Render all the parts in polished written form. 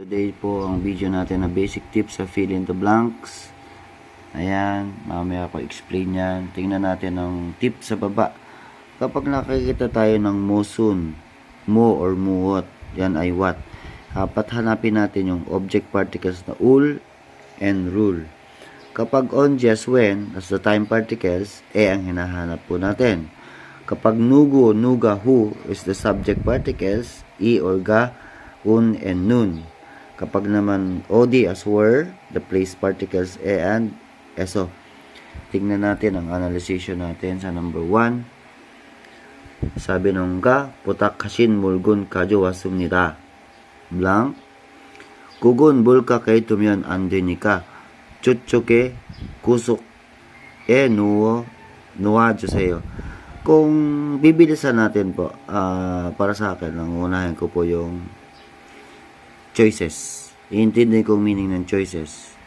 Today po ang video natin na basic tips sa fill in the blanks. Ayan, mamaya ako explain yan. Tingnan natin ang tip sa baba. Kapag nakikita tayo ng mo soon, mo or muot, yan ay what. Dapat hanapin natin yung object particles na ul and rule. Kapag on, just, when, as the time particles, ang hinahanap po natin. Kapag nugu, nuga, who is the subject particles, or ga, un and nun. Kapag naman OD as were, the place particles and eso. Tingnan natin ang analyzation natin sa number 1. Sabi nung ga, putak kashin mulgun kajo wasumnida. Blank. Kugun bulka kay tumyon andenika. Chutchoke kusok nuo nuwa juseyo. Kung bibilisan natin po, para sa akin, ang unahin ko po yung choices. Iintindi kong meaning ng choices.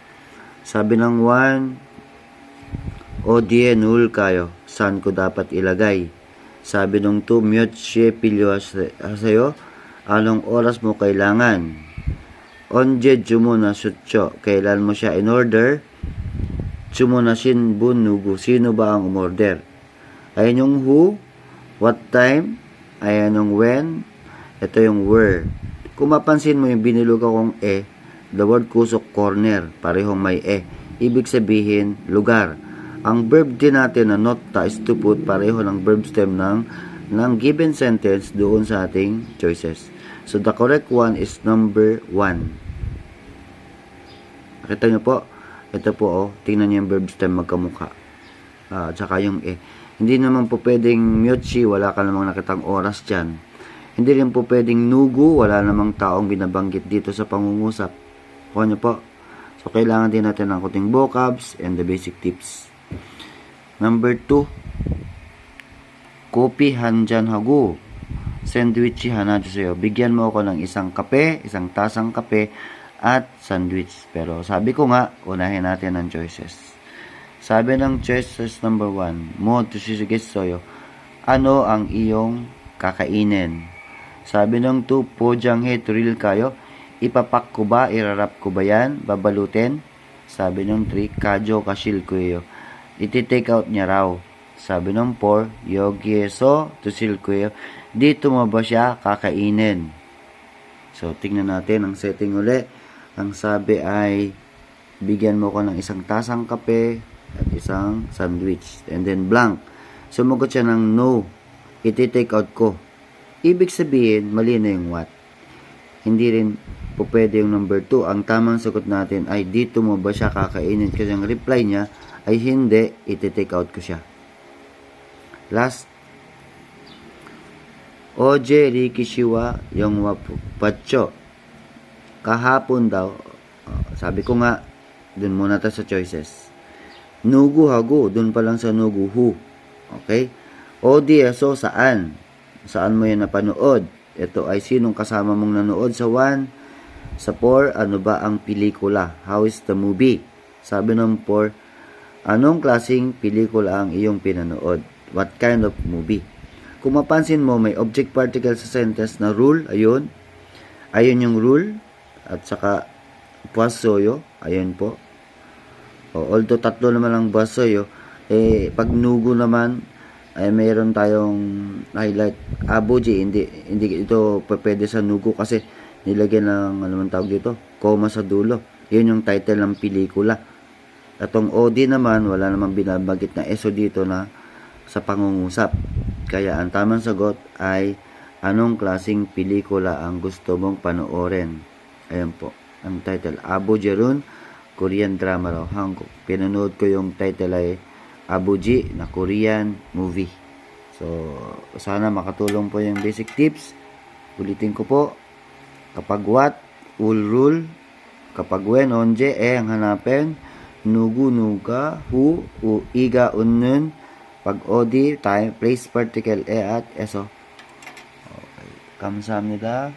Sabi ng 1, o die null kayo, saan ko dapat ilagay? Sabi ng 2, mute siya pilyo hasayo, anong oras mo kailangan? Onje jumo na sutyo, kailan mo siya in order? Jumo na shin bun nugu, sino ba ang umorder? Ayan yung who, what time, ayan yung when, ito yung where. Kung mapansin mo yung biniluga kong the word kusok corner, parehong may ibig sabihin lugar. Ang verb din natin na nota is to put, pareho ng verb stem ng given sentence doon sa ating choices. So the correct one is number 1. Nakita nyo po? Ito po, tingnan nyo yung verb stem magkamukha. Tsaka yung Hindi naman po pwedeng mute, wala ka namang nakitang oras dyan. Hindi rin po pwedeng nugu, wala namang taong binabanggit dito sa pangungusap. Kuha nyo po. So, kailangan din natin ng kuting vocabs and the basic tips. Number 2. Kopi handyan hagu. Sandwich hana sa'yo. Bigyan mo ako ng isang kape, isang tasang kape, at sandwich. Pero sabi ko nga, unahin natin ang choices. Sabi ng choices number 1, mo tushigesoyo. Ano ang iyong kakainin? Sabi ng 2, pojang he turil kayo. Ipapak ko ba? Irarap ko ba yan? Babalutin? Sabi ng 3, kajo kashil ko yo. Iti-take out niya raw. Sabi ng 4, yogyeso tusil ko yo. Dito mo ba siya kakainin? So, tingnan natin ang setting uli. Ang sabi ay, bigyan mo ko ng isang tasang kape at isang sandwich. And then blank. Sumagot siya ng no. Iti-take out ko. Ibig sabihin, mali na yung what. Hindi rin po pwede yung number 2. Ang tamang sagot natin ay dito mo ba siya kakainin? Kasi ang reply niya ay hindi, iti-take out ko siya. Last. Oje rikishiwa yung wapacho. Kahapon daw, sabi ko nga, dun muna tayo sa choices. Nugu hagu, dun pa lang sa nugu hu. Okay? Odi so saan? Saan mo yan napanood? Ito ay sinong kasama mong nanood sa 1. Sa 4, ano ba ang pelikula? How is the movie? Sabi ng 4, anong klaseng pelikula ang iyong pinanood? What kind of movie? Kung mapansin mo, may object particle sa sentence na rule. Ayun. Ayun yung rule. At saka buwasoyo. Ayun po. Although tatlo naman ang buwasoyo, pag nugu naman, ay mayroon tayong highlight. Aboji, hindi ito pwede sa nugu kasi nilagyan ng, ano man tawag dito, comma sa dulo. Yun yung title ng pelikula. Atong OD naman, wala namang binabagit na eso dito na sa pangungusap. Kaya ang tamang sagot ay, anong klaseng pelikula ang gusto mong panoorin? Ayan po, ang title. Aboji rin, Korean drama raw, Hanguk. Pinanood ko yung title ay Aboji na Korean movie. So, sana makatulong po yung basic tips. Ulitin ko po. Kapag what, ul rule. Kapag when, onje, ang hanapin. Nugu, nuga, who, iga, unnun. Pag odi, time, place, particle, at eso. Okay. Kamsahamnida.